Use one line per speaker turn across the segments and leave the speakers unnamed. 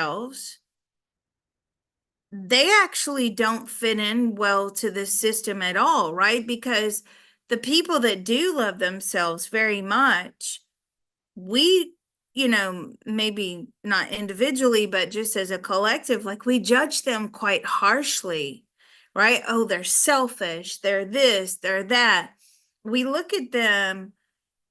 themselves, they actually don't fit in well to the system at all, right? Because the people that do love themselves very much, we, maybe not individually, but just as a collective, like we judge them quite harshly, right? Oh, they're selfish, they're this, they're that. We look at them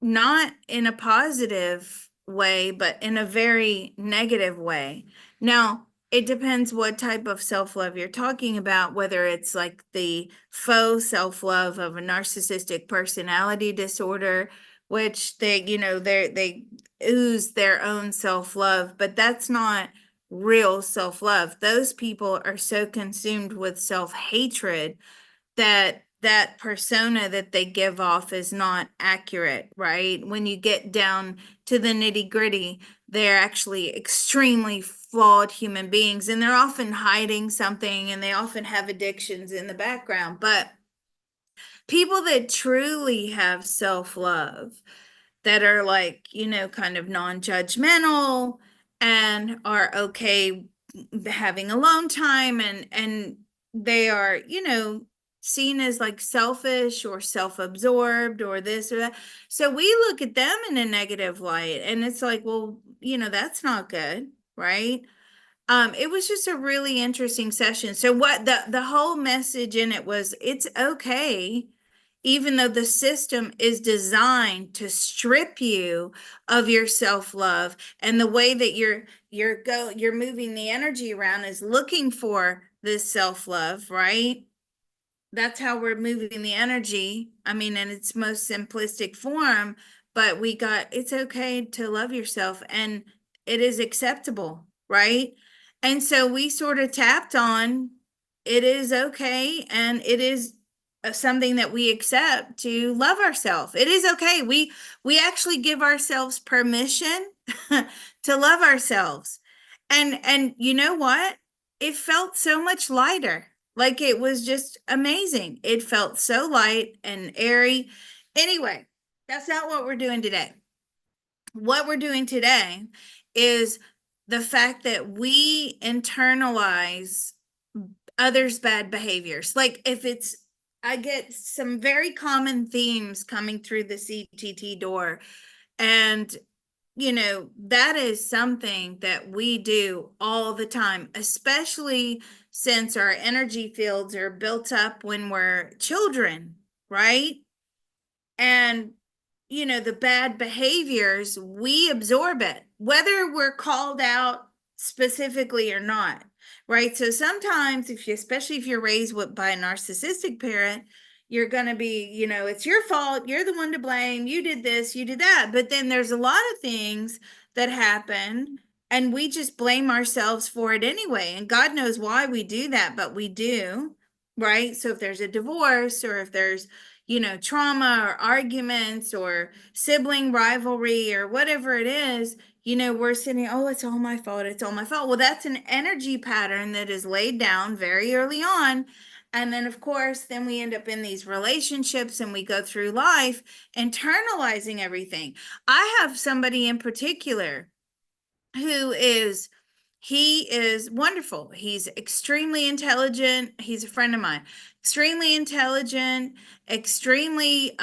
not in a positive way, but in a very negative way. Now, it depends what type of self-love you're talking about, whether it's like the faux self-love of a narcissistic personality disorder, which they ooze their own self-love, but that's not real self-love. Those people are so consumed with self-hatred that persona that they give off is not accurate, right? When you get down to the nitty-gritty, they're actually extremely flawed human beings, and they're often hiding something, and they often have addictions in the background. But people that truly have self-love, that are like, kind of non-judgmental and are okay having alone time, and they are, seen as like selfish or self-absorbed or this or that. So we look at them in a negative light, and it's like, well, that's not good, right? It was just a really interesting session. So what the whole message in it was, it's okay, even though the system is designed to strip you of your self-love, and the way that you're moving the energy around is looking for this self-love, right? That's how we're moving the energy. I mean, in its most simplistic form, but it's okay to love yourself, and it is acceptable, right? And so we sort of tapped on, it is okay, and it is something that we accept, to love ourselves. It is okay. We actually give ourselves permission to love ourselves. And you know what? It felt so much lighter. Like it was just amazing. It felt so light and airy. Anyway, that's not what we're doing today. What we're doing today is the fact that we internalize others' bad behaviors. Like I get some very common themes coming through the CTT door. And that is something that we do all the time, especially since our energy fields are built up when we're children, right? And, the bad behaviors, we absorb it, whether we're called out specifically or not, right? So sometimes, especially if you're raised by a narcissistic parent, you're going to be, it's your fault. You're the one to blame. You did this, you did that. But then there's a lot of things that happen, and we just blame ourselves for it anyway. And God knows why we do that, but we do, right? So if there's a divorce, or if there's, trauma or arguments or sibling rivalry or whatever it is, we're sitting, oh, it's all my fault. It's all my fault. Well, that's an energy pattern that is laid down very early on. And then, of course, then we end up in these relationships, and we go through life internalizing everything. I have somebody in particular who he is wonderful. He's extremely intelligent. He's a friend of mine. Extremely intelligent, extremely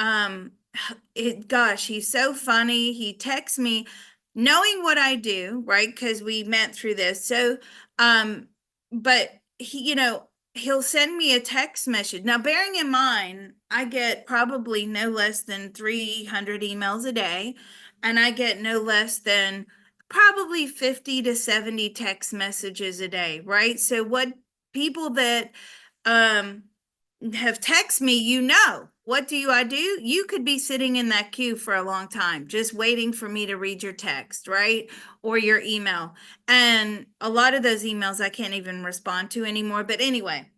gosh, he's so funny. He texts me knowing what I do, right? Because we met through this. So but he'll send me a text message. Now, bearing in mind, I get probably no less than 300 emails a day, and I get no less than probably 50 to 70 text messages a day, right? So what people that have texted me, what do? You could be sitting in that queue for a long time, just waiting for me to read your text, right? Or your email. And a lot of those emails I can't even respond to anymore. But anyway,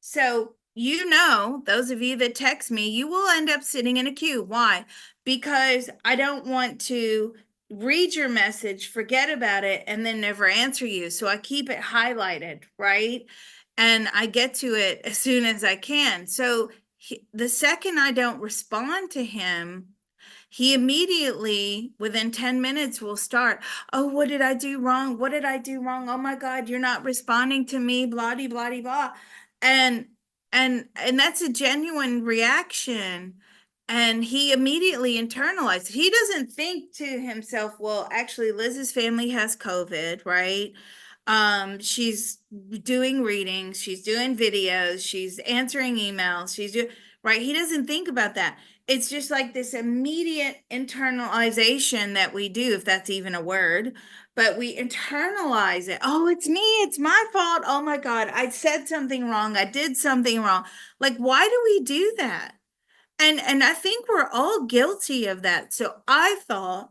so those of you that text me, you will end up sitting in a queue. Why? Because I don't want to read your message, forget about it, and then never answer you. So I keep it highlighted, right? And I get to it as soon as I can. So the second I don't respond to him, he immediately, within 10 minutes, will start, oh, what did I do wrong? What did I do wrong? Oh my God, you're not responding to me, blah, blah, blah, blah. And and that's a genuine reaction. And he immediately internalized. He doesn't think to himself, well, actually, Liz's family has COVID, right? She's doing readings, she's doing videos, she's answering emails, she's doing, right? He doesn't think about that. It's just like this immediate internalization that we do, if that's even a word, but we internalize it. Oh, it's me, it's my fault. Oh my God, I said something wrong, I did something wrong. Like, why do we do that? And I think we're all guilty of that. So I thought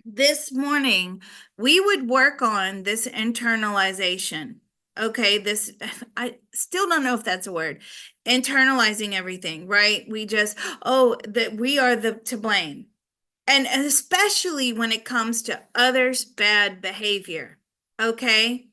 this morning we would work on this internalization. Okay, this, I still don't know if that's a word. Internalizing everything, right? We just, oh, that we are the to blame. And especially when it comes to others' bad behavior. Okay?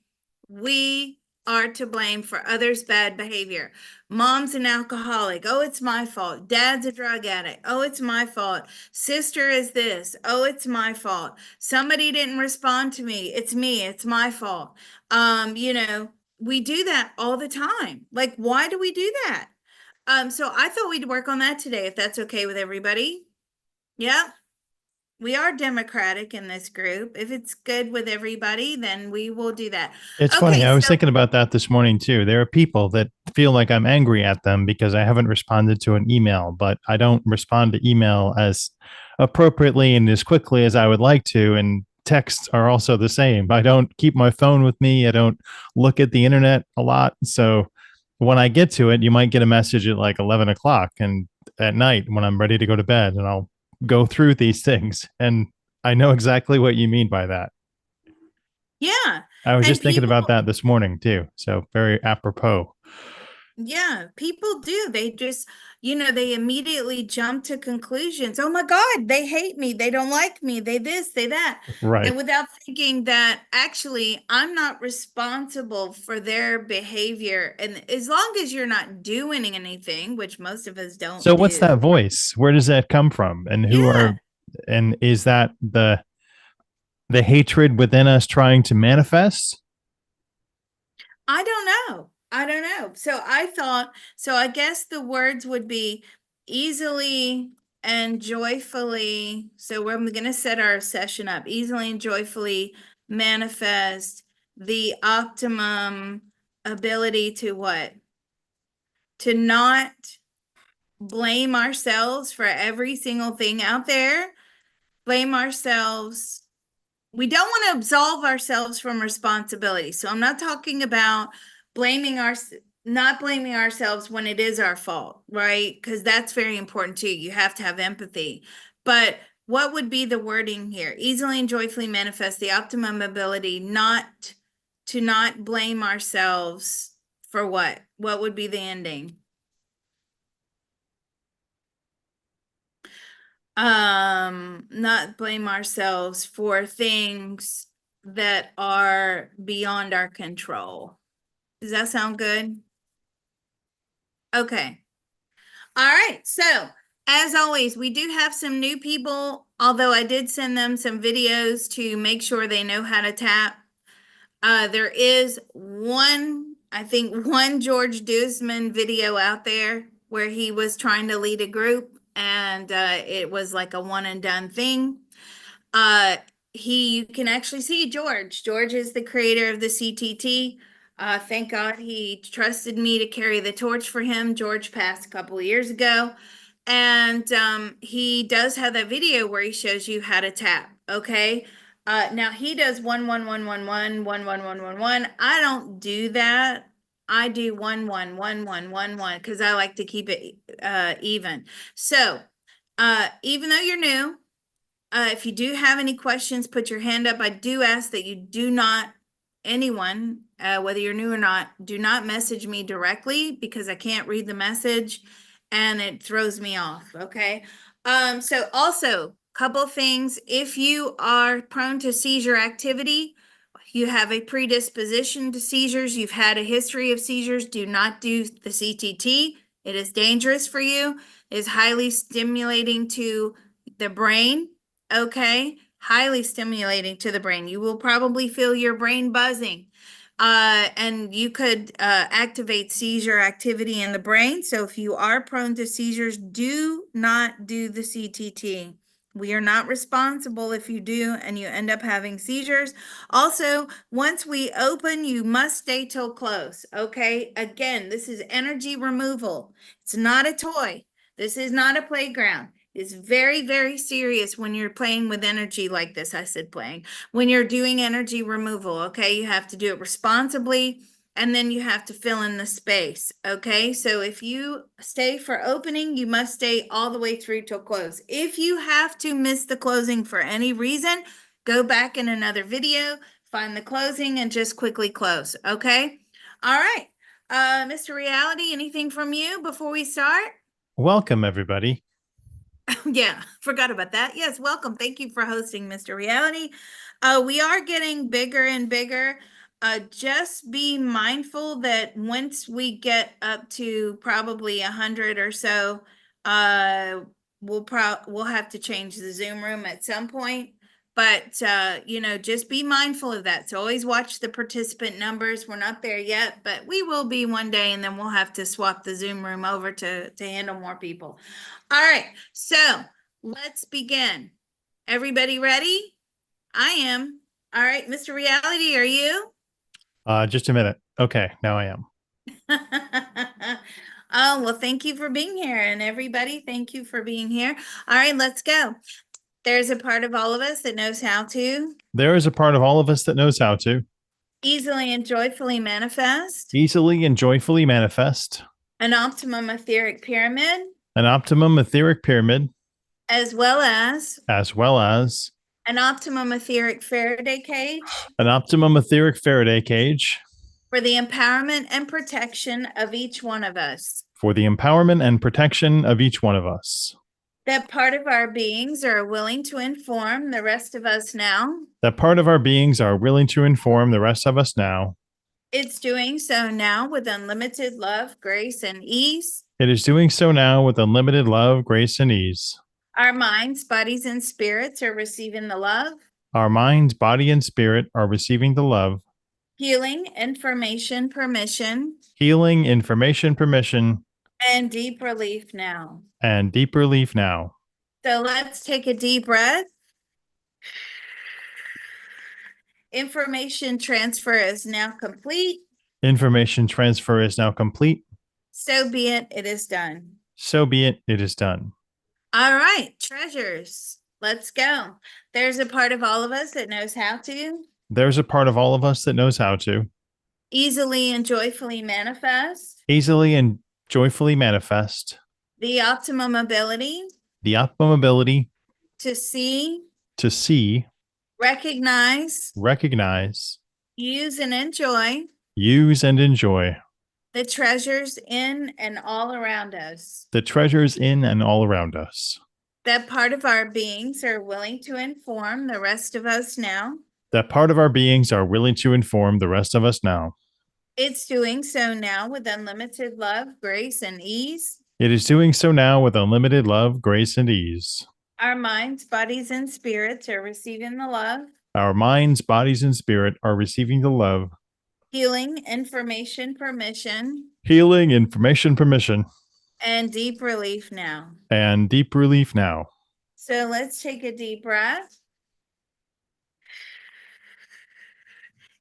We are to blame for others' bad behavior. Mom's an alcoholic. Oh, it's my fault. Dad's a drug addict. Oh, it's my fault. Sister is this. Oh, it's my fault. Somebody didn't respond to me. It's me. It's my fault. We do that all the time. Like, why do we do that? So I thought we'd work on that today, if that's okay with everybody. Yeah. We are democratic in this group. If it's good with everybody, then we will do that.
It's funny.
Okay,
I was
so
thinking about that this morning too. There are people that feel like I'm angry at them because I haven't responded to an email, but I don't respond to email as appropriately and as quickly as I would like to. And texts are also the same. I don't keep my phone with me. I don't look at the internet a lot. So when I get to it, you might get a message at like 11 o'clock and at night when I'm ready to go to bed, and I'll go through these things. And I know exactly what you mean by that.
yeah,
I was
and
just thinking
people,
about that this morning too. So very apropos.
yeah, people do. They just, they immediately jump to conclusions. Oh my God, they hate me. They don't like me. They this, they that.
Right.
And without thinking that actually I'm not responsible for their behavior. And as long as you're not doing anything, which most of us
So
don't
what's that
do.
voice? Where does that come from? And who
Yeah,
are and is that the hatred within us trying to manifest?
I don't know. I don't know. So I guess the words would be easily and joyfully. So we're going to set our session up easily and joyfully manifest the optimum ability to what? To not blame ourselves for every single thing out there, blame ourselves. We don't want to absolve ourselves from responsibility. So I'm not talking about blaming our not blaming ourselves when it is our fault, right? Because that's very important too. You have to have empathy. But what would be the wording here? Easily and joyfully manifest the optimum ability not to not blame ourselves for what? What would be the ending? Not blame ourselves for things that are beyond our control. Does that sound good? Okay. All right. So, as always, we do have some new people, although I did send them some videos to make sure they know how to tap. There is one, I think, one George Duzman video out there where he was trying to lead a group, and it was like a one and done thing. Uh, you can actually see George. George is the creator of the CTT. Thank God he trusted me to carry the torch for him. George passed a couple of years ago. And he does have that video where he shows you how to tap. Okay. Now he does 1 1 1 1 1 1 1 1 1. I don't do that. I do 1 1 1 1 1 1 because I like to keep it even. So even though you're new, if you do have any questions, put your hand up. I do ask that you do not, anyone, whether you're new or not, do not message me directly because I can't read the message and it throws me off. Okay. So also, couple things. If you are prone to seizure activity, you have a predisposition to seizures, you've had a history of seizures, do not do the CTT. It is dangerous for you. It is highly stimulating to the brain, okay, highly stimulating to the brain. You will probably feel your brain buzzing. And you could activate seizure activity in the brain. So if you are prone to seizures, do not do the CTT. We are not responsible if you do and you end up having seizures. Also, once we open, you must stay till close. Okay. Again, this is energy removal. It's not a toy. This is not a playground. It's very, very serious when you're playing with energy like this. I said playing. When you're doing energy removal, okay, you have to do it responsibly and then you have to fill in the space. Okay, so if you stay for opening, you must stay all the way through till close. If you have to miss the closing for any reason, go back in another video, find the closing, and just quickly close. Okay, all right. Mr. Reality, anything from you before we start?
Welcome, everybody.
Yeah, forgot about that. Yes, welcome. Thank you for hosting, Mr. Reality. We are getting bigger and bigger. Just be mindful that once we get up to probably 100 or so, we'll have to change the Zoom room at some point. But just be mindful of that. So always watch the participant numbers. We're not there yet, but we will be one day, and then we'll have to swap the Zoom room over to handle more people. All right, so let's begin. Everybody ready? I am. All right, Mr. Reality, are you?
Just a minute. Okay, now I am.
Oh, well, thank you for being here. And everybody, thank you for being here. All right, let's go. There's a part of all of us that knows how to
There is a part of all of us that knows how to
easily and joyfully manifest
easily and joyfully manifest
an optimum etheric pyramid,
an optimum etheric pyramid,
as well as
as well as
an optimum etheric Faraday cage
an optimum etheric Faraday cage
for the empowerment and protection of each one of us.
for the empowerment and protection of each one of us.
That part of our beings are willing to inform the rest of us now.
That part of our beings are willing to inform the rest of us now.
It's doing so now with unlimited love, grace, and ease.
It is doing so now with unlimited love, grace, and ease.
Our minds, bodies, and spirits are receiving the love,
Our mind, body, and spirit are receiving the love,
healing, information, permission,
healing, information, permission,
and deep relief now.
and deep relief now.
So let's take a deep breath. Information transfer is now complete.
Information transfer is now complete.
So be it, it is done.
So be it, it is done.
All right, treasures, let's go. There's a part of all of us that knows how to
There's a part of all of us that knows how to
easily and joyfully manifest
easily and joyfully manifest
the optimum ability
the optimum ability
to see,
to see,
recognize,
recognize,
use, and enjoy
use, and enjoy
the treasures in and all around us.
the treasures in and all around us.
That part of our beings are willing to inform the rest of us now.
That part of our beings are willing to inform the rest of us now.
It's doing so now with unlimited love, grace, and ease.
It is doing so now with unlimited love, grace, and ease.
Our minds, bodies, and spirits are receiving the love,
Our minds, bodies, and spirit are receiving the love,
healing, information, permission,
healing, information, permission,
and deep relief now.
and deep relief now.
So let's take a deep breath.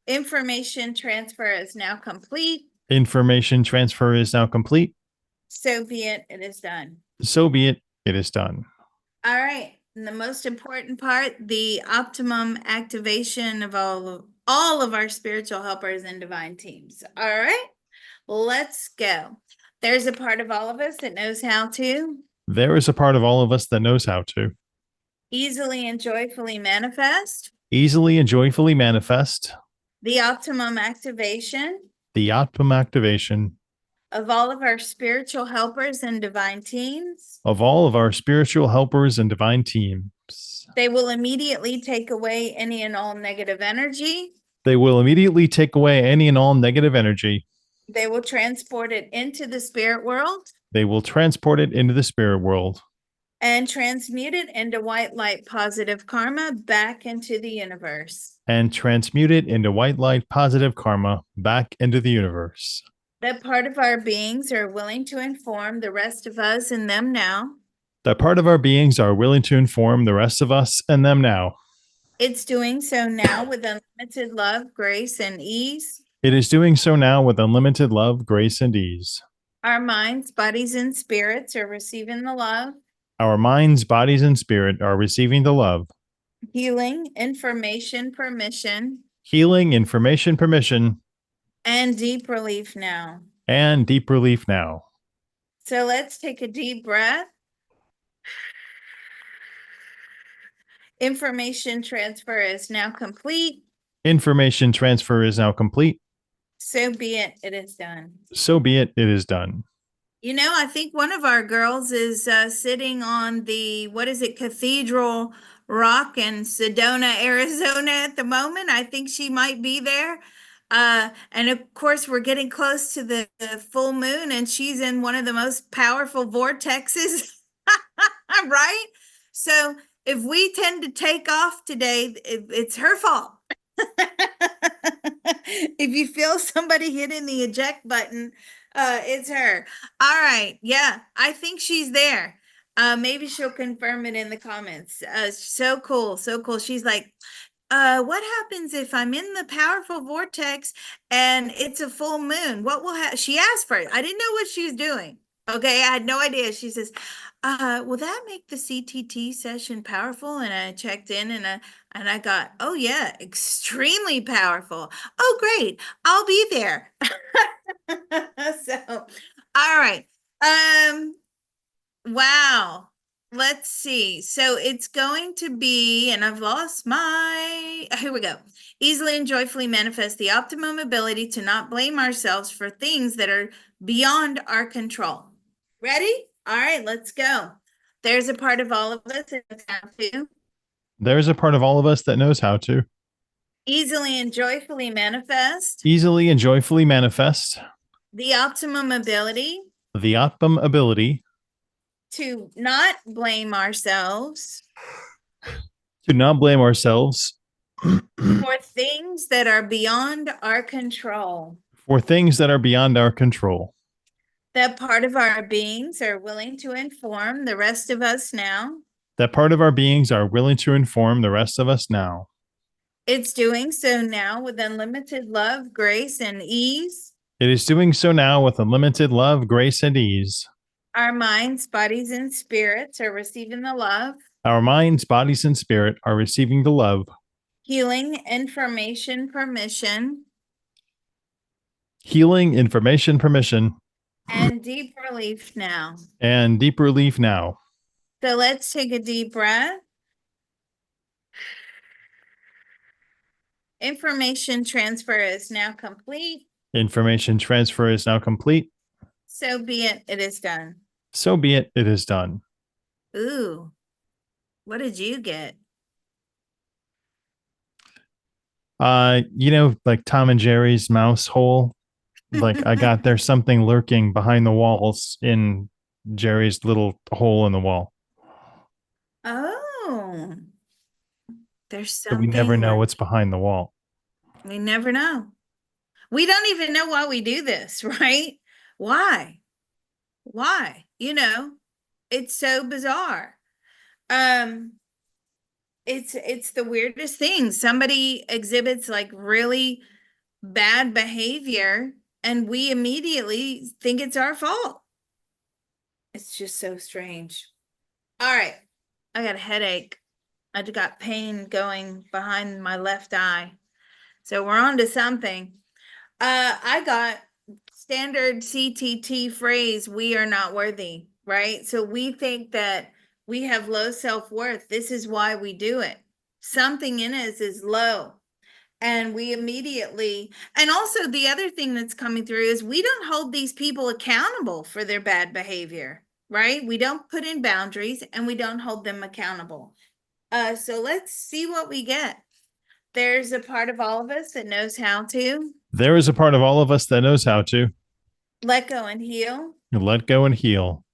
Information transfer is now complete.
Information transfer is now complete.
So be it, it is done.
So be it, it is done.
All right. And the most important part, the optimum activation of all of our spiritual helpers and divine teams. All right, let's go. There's a part of all of us that knows how to
There is a part of all of us that knows how to
easily and joyfully manifest
easily and joyfully manifest
the optimum activation
the optimum activation
of all of our spiritual helpers and divine teams.
of all of our spiritual helpers and divine teams.
They will immediately take away any and all negative energy.
They will immediately take away any and all negative energy.
They will transport it into the spirit world.
They will transport it into the spirit world.
and transmute it into white light positive karma back into the universe.
and transmute it into white light positive karma back into the universe.
That part of our beings are willing to inform the rest of us and them now.
That part of our beings are willing to inform the rest of us and them now.
It's doing so now with unlimited love, grace, and ease.
It is doing so now with unlimited love, grace, and ease.
Our minds, bodies, and spirits are receiving the love,
Our minds, bodies, and spirit are receiving the love,
healing, information, permission,
healing, information, permission,
and deep relief now.
and deep relief now.
So let's take a deep breath. Information transfer is now complete.
Information transfer is now complete.
So be it, it is done.
So be it, it is done.
You know, I think one of our girls is sitting on the, what is it, Cathedral Rock in Sedona, Arizona at the moment. I think she might be there. And of course, we're getting close to the full moon, and she's in one of the most powerful vortexes, right? So if we tend to take off today, it's her fault. If you feel somebody hitting the eject button, it's her. All right. Yeah, I think she's there. Maybe she'll confirm it in the comments. So cool. So cool. She's like, what happens if I'm in the powerful vortex and it's a full moon? What will happen? She asked for it. I didn't know what she was doing. Okay, I had no idea. She says, will that make the CTT session powerful? And I checked in and I got, oh yeah, extremely powerful. Oh, great. I'll be there. So, all right. Wow. Let's see. So it's going to be, and I've lost my, here we go. Easily and joyfully manifest the optimum ability to not blame ourselves for things that are beyond our control. Ready? All right, let's go. There's a part of all of us that knows how to
There's a part of all of us that knows how to
easily and joyfully manifest
easily and joyfully manifest
the optimum ability
the optimum ability
to not blame ourselves
to not blame ourselves
for things that are beyond our control.
for things that are beyond our control.
That part of our beings are willing to inform the rest of us now.
That part of our beings are willing to inform the rest of us now.
It's doing so now with unlimited love, grace, and ease.
It is doing so now with unlimited love, grace, and ease.
Our minds, bodies, and spirits are receiving the love,
Our minds, bodies, and spirit are receiving the love,
healing, information, permission,
healing, information, permission,
and deep relief now.
and deep relief now.
So let's take a deep breath. Information transfer is now complete.
Information transfer is now complete.
So be it, it is done.
So be it, it is done.
Ooh, what did you get?
Like Tom and Jerry's mouse hole. Like I got there's something lurking behind the walls in Jerry's little hole in the wall.
Oh, there's
So we
something.
never know what's behind the wall.
We never know. We don't even know why we do this, right? Why? Why? It's so bizarre. It's the weirdest thing. Somebody exhibits like really bad behavior and we immediately think it's our fault. It's just so strange. All right. I got a headache. I got pain going behind my left eye. So we're on to something. I got standard CTT phrase, we are not worthy, right? So we think that we have low self-worth. This is why we do it. Something in us is low. And we immediately, and also the other thing that's coming through is we don't hold these people accountable for their bad behavior, right? We don't put in boundaries and we don't hold them accountable. So let's see what we get. There's a part of all of us that knows how to
There is a part of all of us that knows how to
let go and heal,
let go and heal,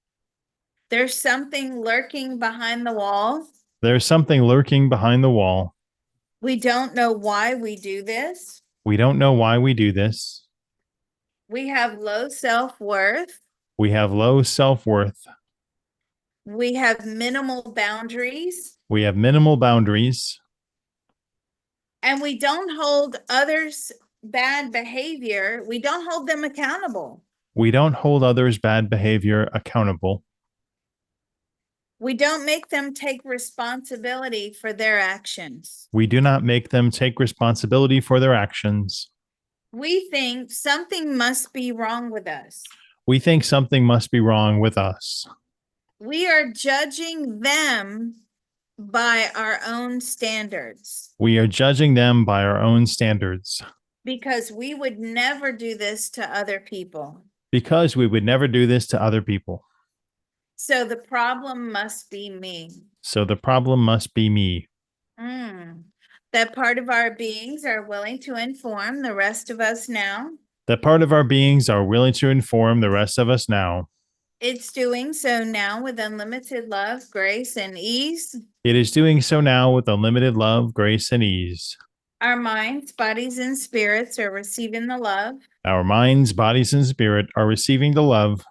There's something lurking behind the wall.
There's something lurking behind the wall.
We don't know why we do this.
We don't know why we do this.
We have low self-worth.
We have low self worth.
We have minimal boundaries.
We have minimal boundaries.
And we don't hold others' bad behavior, we don't hold them accountable.
We don't hold others' bad behavior accountable.
We don't make them take responsibility for their actions.
We do not make them take responsibility for their actions.
We think something must be wrong with us.
We think something must be wrong with us.
We are judging them by our own standards
We are judging them by our own standards
because we would never do this to other people.
because we would never do this to other people.
So the problem must be me.
So the problem must be me.
That part of our beings are willing to inform the rest of us now.
That part of our beings are willing to inform the rest of us now.
It's doing so now with unlimited love, grace, and ease.
It is doing so now with unlimited love, grace, and ease.
Our minds, bodies, and spirits are receiving the love,
Our minds, bodies, and spirit are receiving the love,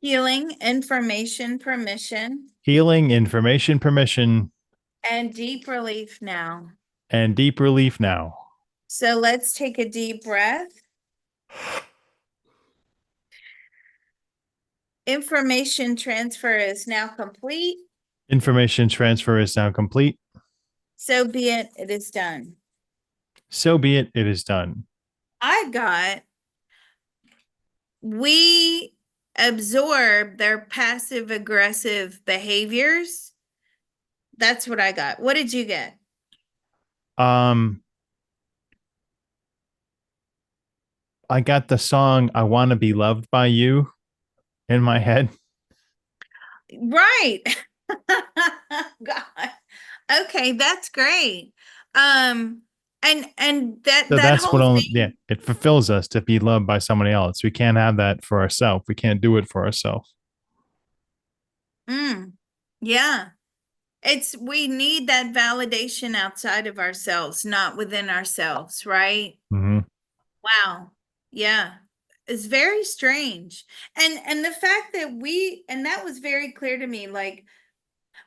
healing, information, permission,
healing, information, permission,
and deep relief now.
and deep relief now.
So let's take a deep breath. Information transfer is now complete.
Information transfer is now complete.
So be it, it is done.
So be it, it is done.
I got, we absorb their passive aggressive behaviors. That's what I got. What did you get?
I got the song I Want to Be Loved by You in my head.
Right. God. Okay, that's great. And that
So
that
that's what
whole
only,
thing.
yeah, it fulfills us to be loved by somebody else. We can't have that for ourselves. We can't do it for ourselves.
Yeah. It's we need that validation outside of ourselves, not within ourselves, right?
Mm-hmm.
Wow. Yeah. It's very strange. And the fact that and that was very clear to me, like,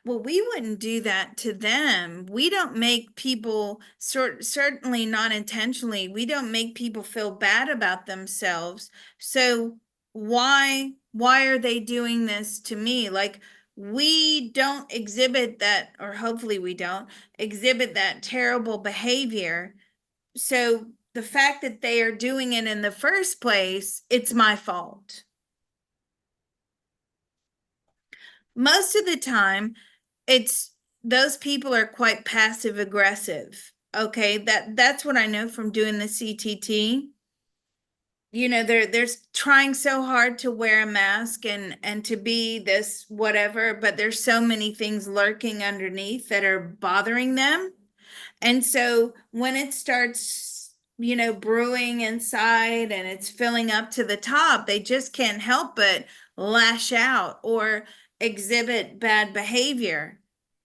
well, we wouldn't do that to them. We don't make people certainly not intentionally. We don't make people feel bad about themselves. So why are they doing this to me? Like we don't exhibit that, or hopefully we don't exhibit that terrible behavior. So the fact that they are doing it in the first place, it's my fault. Most of the time, it's those people are quite passive aggressive. Okay, that's what I know from doing the CTT. You know, they're trying so hard to wear a mask and to be this whatever, but there's so many things lurking underneath that are bothering them. And so when it starts, brewing inside and it's filling up to the top, they just can't help but lash out or exhibit bad behavior.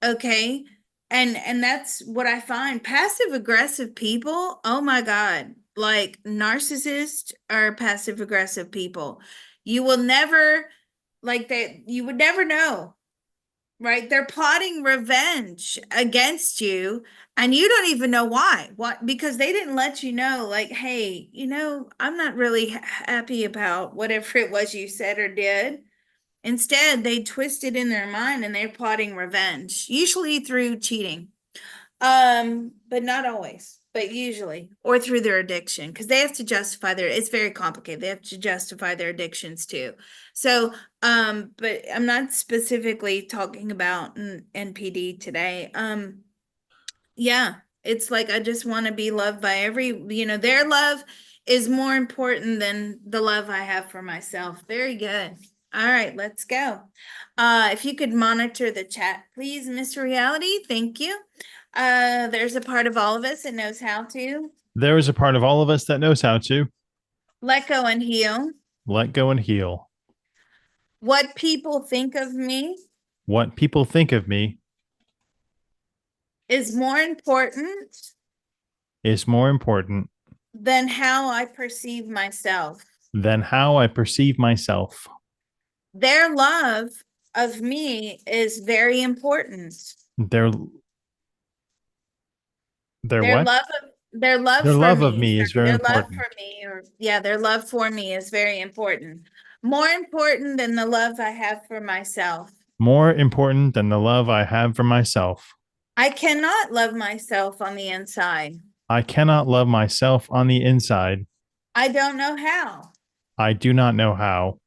Okay. And that's what I find. Passive aggressive people, oh my God, like narcissists are passive aggressive people. You will never you would never know, right? They're plotting revenge against you and you don't even know why. What? Because they didn't let you know, like, hey, I'm not really happy about whatever it was you said or did. Instead, they twist it in their mind and they're plotting revenge, usually through cheating. But not always, but usually, or through their addiction, because they have to justify it's very complicated. They have to justify their addictions too. So, but I'm not specifically talking about NPD today. Yeah, it's like I just want to be loved by their love is more important than the love I have for myself. Very good. All right, let's go. If you could monitor the chat, please, Miss Reality. Thank you. There's a part of all of us that knows how to
There is a part of all of us that knows how to
let go and heal,
let go and heal,
What people think of me
What people think of me
is more important
is more important
than how I perceive myself.
than how I perceive myself.
Their love of me is very important.
Their their
Their
what?
love of their love
Their
for
love of
me,
me is
sorry,
very
their love for
important.
me, or yeah, their love for me is very important. More important than the love I have for myself.
More important than the love I have for myself.
I cannot love myself on the inside.
I cannot love myself on the inside.
I don't know how.
I do not know how.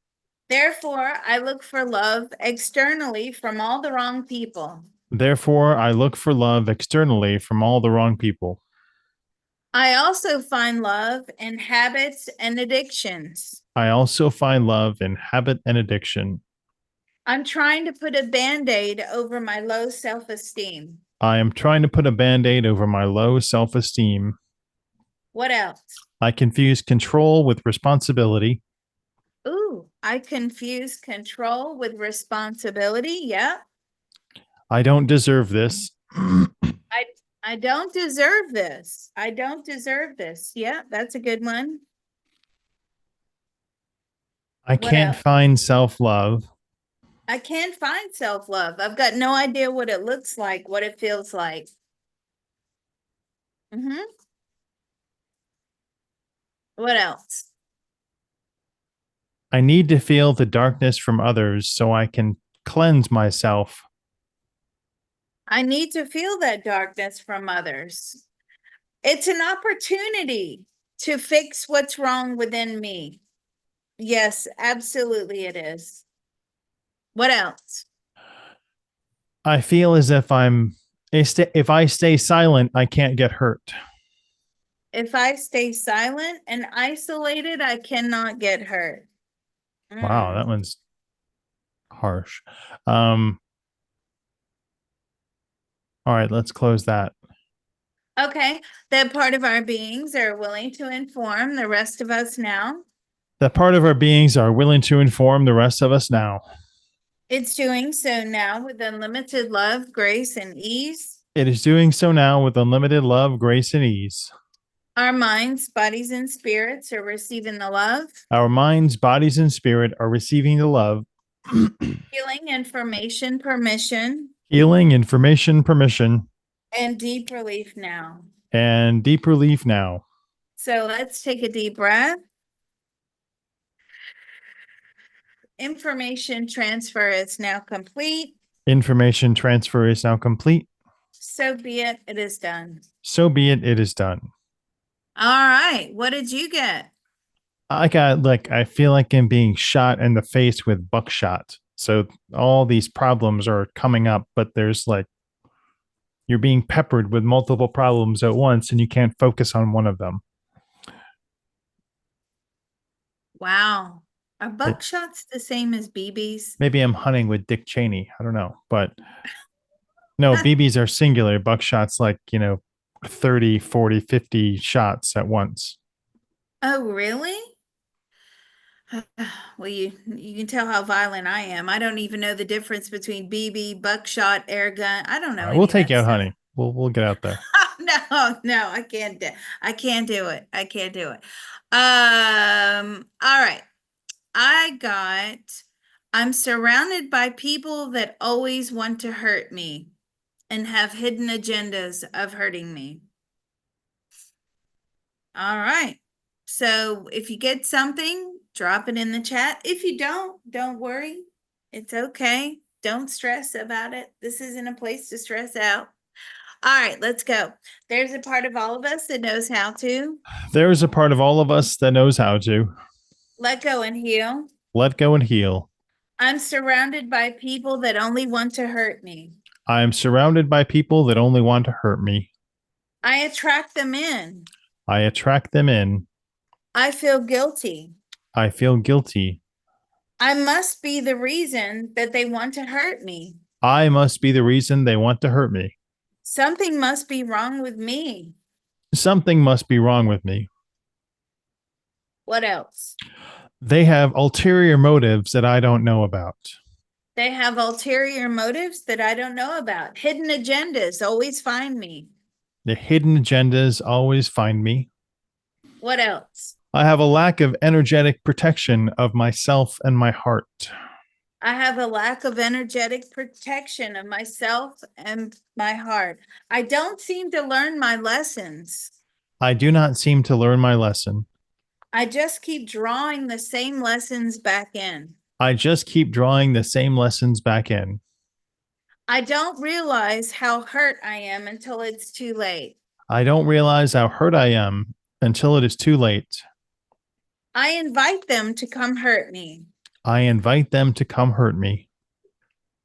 Therefore, I look for love externally from all the wrong people.
Therefore, I look for love externally from all the wrong people.
I also find love in habits and addictions.
I also find love in habit and addiction.
I'm trying to put a band aid over my low self esteem.
I am trying to put a band aid over my low self esteem.
What else?
I confuse control with responsibility.
Ooh, I confuse control with responsibility. Yeah.
I don't deserve this.
I I don't deserve this. I don't deserve this. Yeah, that's a good one.
I
What
can't
else?
find self love.
I can't find self-love. I've got no idea what it looks like, what it feels like. What else?
I need to feel the darkness from others so I can cleanse myself.
I need to feel that darkness from others. It's an opportunity to fix what's wrong within me. Yes, absolutely it is. What else?
I feel as if I stay silent, I can't get hurt.
If I stay silent and isolated, I cannot get hurt.
Wow, that
Mm.
one's harsh. Um, all right, let's close that.
Okay, that part of our beings are willing to inform the rest of us now.
That part of our beings are willing to inform the rest of us now.
It's doing so now with unlimited love, grace, and ease.
It is doing so now with unlimited love, grace, and ease.
Our minds, bodies, and spirits are receiving the love,
Our minds, bodies, and spirit are receiving the love,
healing, information, permission,
healing, information, permission,
and deep relief now.
and deep relief now.
So let's take a deep breath. Information transfer is now complete.
Information transfer is now complete.
So be it, it is done.
So be it, it is done.
All right, what did you get?
I feel like I'm being shot in the face with buckshot. So all these problems are coming up, but there's like you're being peppered with multiple problems at once and you can't focus on one of them.
Wow. Are
It,
buckshots the same as BBs?
maybe I'm hunting with Dick Cheney. I don't know. But no, BBs are singular. Buckshots like, 30, 40, 50 shots at once.
Oh, really? Well, you can tell how violent I am. I don't even know the difference between BB, buckshot, air gun. I don't
All
know
right, we'll
any of
take
that
you out
stuff.
hunting. We'll get out there.
No, I can't do I can't do it. I can't do it. All right. I got I'm surrounded by people that always want to hurt me and have hidden agendas of hurting me. All right. So if you get something, drop it in the chat. If you don't worry. It's okay. Don't stress about it. This isn't a place to stress out. All right, let's go. There's a part of all of us that knows how to
There is a part of all of us that knows how to
let go and heal.
let go and heal.
I'm surrounded by people that only want to hurt me.
I am surrounded by people that only want to hurt me.
I attract them in.
I attract them in.
I feel guilty.
I feel guilty.
I must be the reason that they want to hurt me.
I must be the reason they want to hurt me.
Something must be wrong with me.
Something must be wrong with me.
What else?
They have ulterior motives that I don't know about.
They have ulterior motives that I don't know about. Hidden agendas always find me.
The hidden agendas always find me.
What else?
I have a lack of energetic protection of myself and my heart.
I have a lack of energetic protection of myself and my heart. I don't seem to learn my lessons.
I do not seem to learn my lesson.
I just keep drawing the same lessons back in.
I just keep drawing the same lessons back in.
I don't realize how hurt I am until it's too late.
I don't realize how hurt I am until it is too late.
I invite them to come hurt me.
I invite them to come hurt me.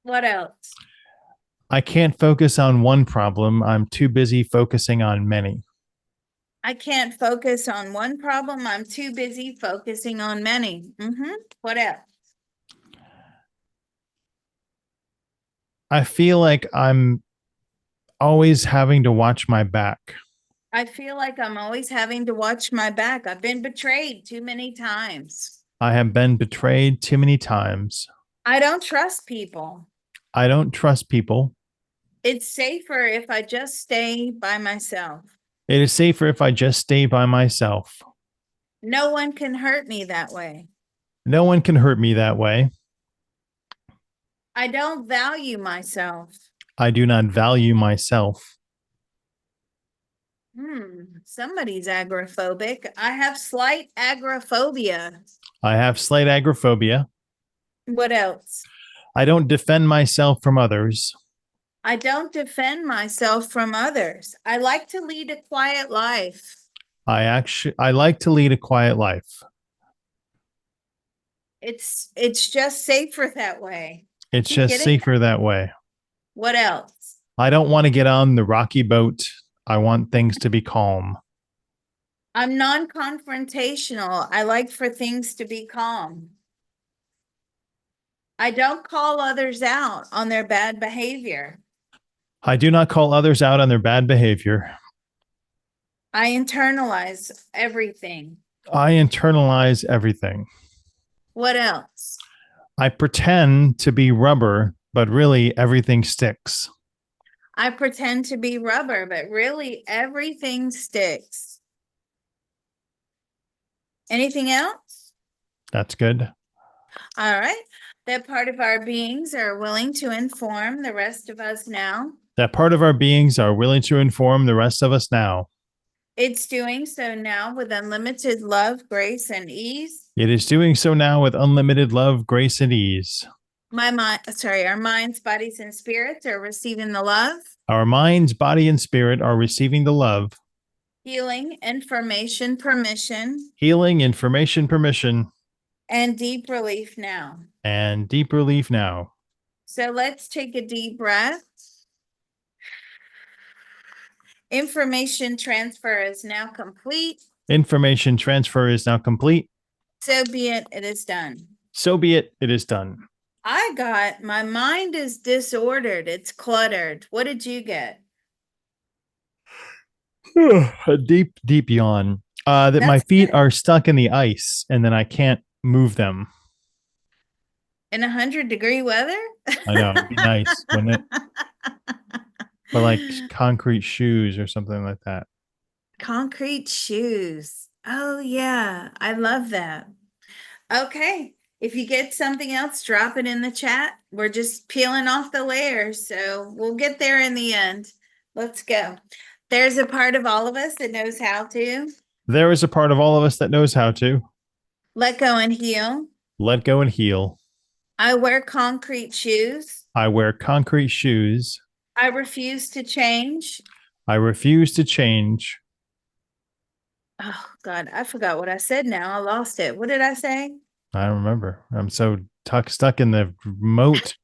What else?
I can't focus on one problem. I'm too busy focusing on many.
I can't focus on one problem. I'm too busy focusing on many. What else?
I feel like I'm always having to watch my back.
I feel like I'm always having to watch my back. I've been betrayed too many times.
I have been betrayed too many times.
I don't trust people.
I don't trust people.
It's safer if I just stay by myself.
It is safer if I just stay by myself.
No one can hurt me that way.
No one can hurt me that way.
I don't value myself.
I do not value myself.
Somebody's agoraphobic. I have slight agoraphobia.
I have slight agoraphobia.
What else?
I don't defend myself from others.
I don't defend myself from others. I like to lead a quiet life.
I like to lead a quiet life.
It's just safer that way.
It's
Keep
just
getting
safer that way.
What else?
I don't want to get on the rocky boat. I want things to be calm.
I'm non-confrontational. I like for things to be calm. I don't call others out on their bad behavior.
I do not call others out on their bad behavior.
I internalize everything.
I internalize everything.
What else?
I pretend to be rubber, but really everything sticks.
I pretend to be rubber, but really everything sticks. Anything else?
That's good.
All right. That part of our beings are willing to inform the rest of us now.
That part of our beings are willing to inform the rest of us now.
It's doing so now with unlimited love, grace, and ease.
It is doing so now with unlimited love, grace, and ease.
Our minds, bodies, and spirits are receiving the love,
Our minds, body, and spirit are receiving the love,
healing, information, permission,
healing, information, permission,
and deep relief now.
and deep relief now.
So let's take a deep breath. Information transfer is now complete.
Information transfer is now complete.
So be it, it is done.
So be it, it is done.
My mind is disordered. It's cluttered. What did you get?
A deep, deep yawn. That my feet are stuck in the ice and then I can't move them.
In 100-degree weather?
I know, it'd be nice, wouldn't it? But like concrete shoes or something like that.
Concrete shoes. Oh, yeah. I love that. Okay. If you get something else, drop it in the chat. We're just peeling off the layers, so we'll get there in the end. Let's go. There's a part of all of us that knows how to
There is a part of all of us that knows how to
let go and heal.
let go and heal.
I wear concrete shoes.
I wear concrete shoes.
I refuse to change.
I refuse to change.
Oh, God, I forgot what I said now. I lost it. What did I say?
I don't remember. I'm so stuck in the moat.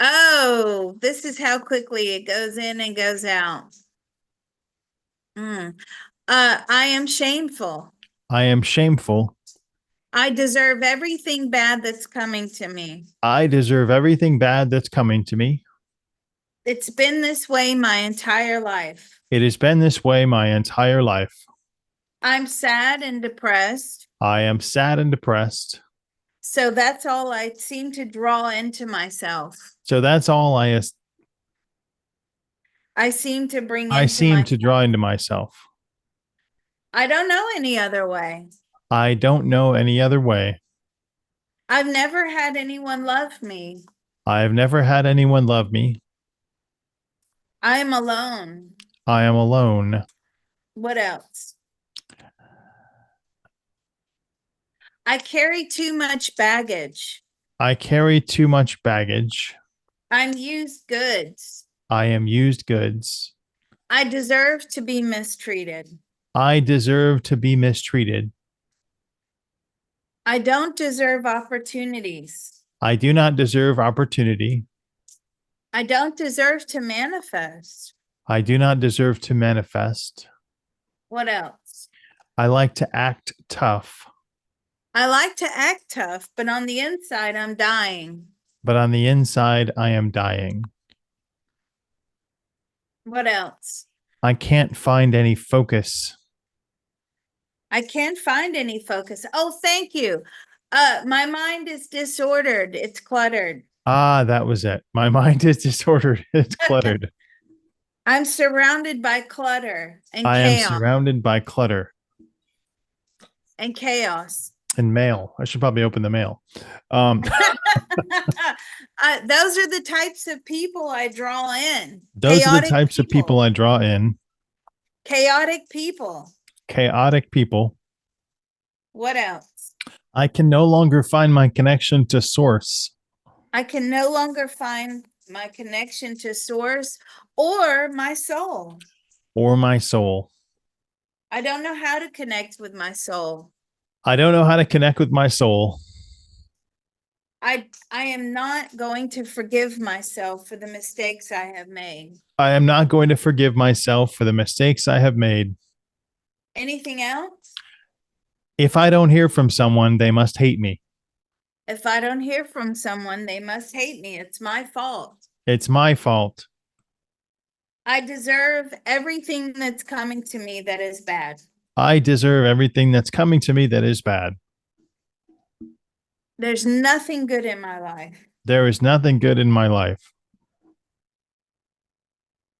Oh, this is how quickly it goes in and goes out. I am shameful.
I am shameful.
I deserve everything bad that's coming to me.
I deserve everything bad that's coming to me.
It's been this way my entire life.
It has been this way my entire life.
I'm sad and depressed.
I am sad and depressed.
So that's all I seem to draw into myself.
So that's all
I seem to bring
I
into
seem to draw
myself.
into myself.
I don't know any other way.
I don't know any other way.
I've never had anyone love me.
I have never had anyone love me.
I am alone.
I am alone.
What else? I carry too much baggage.
I carry too much baggage.
I'm used goods.
I am used goods.
I deserve to be mistreated.
I deserve to be mistreated.
I don't deserve opportunities.
I do not deserve opportunity.
I don't deserve to manifest.
I do not deserve to manifest.
What else?
I like to act tough,
I like to act tough, but on the inside, I'm dying.
but on the inside, I am dying.
What else?
I can't find any focus.
I can't find any focus. Oh, thank you. My mind is disordered. It's cluttered.
Ah, that was it. My mind is disordered. It's cluttered.
I'm surrounded by clutter and
I am
chaos
surrounded by clutter
and chaos.
and mail. I should probably open the mail. Um,
Those are the types of people I draw in.
those are the types of people I draw in.
Chaotic people.
Chaotic people.
What else?
I can no longer find my connection to source
I can no longer find my connection to source or my soul.
or my soul.
I don't know how to connect with my soul.
I don't know how to connect with my soul.
I am not going to forgive myself for the mistakes I have made.
I am not going to forgive myself for the mistakes I have made.
Anything else?
If I don't hear from someone, they must hate me.
If I don't hear from someone, they must hate me. It's my fault.
It's my fault.
I deserve everything that's coming to me that is bad.
I deserve everything that's coming to me that is bad.
There's nothing good in my life.
There is nothing good in my life.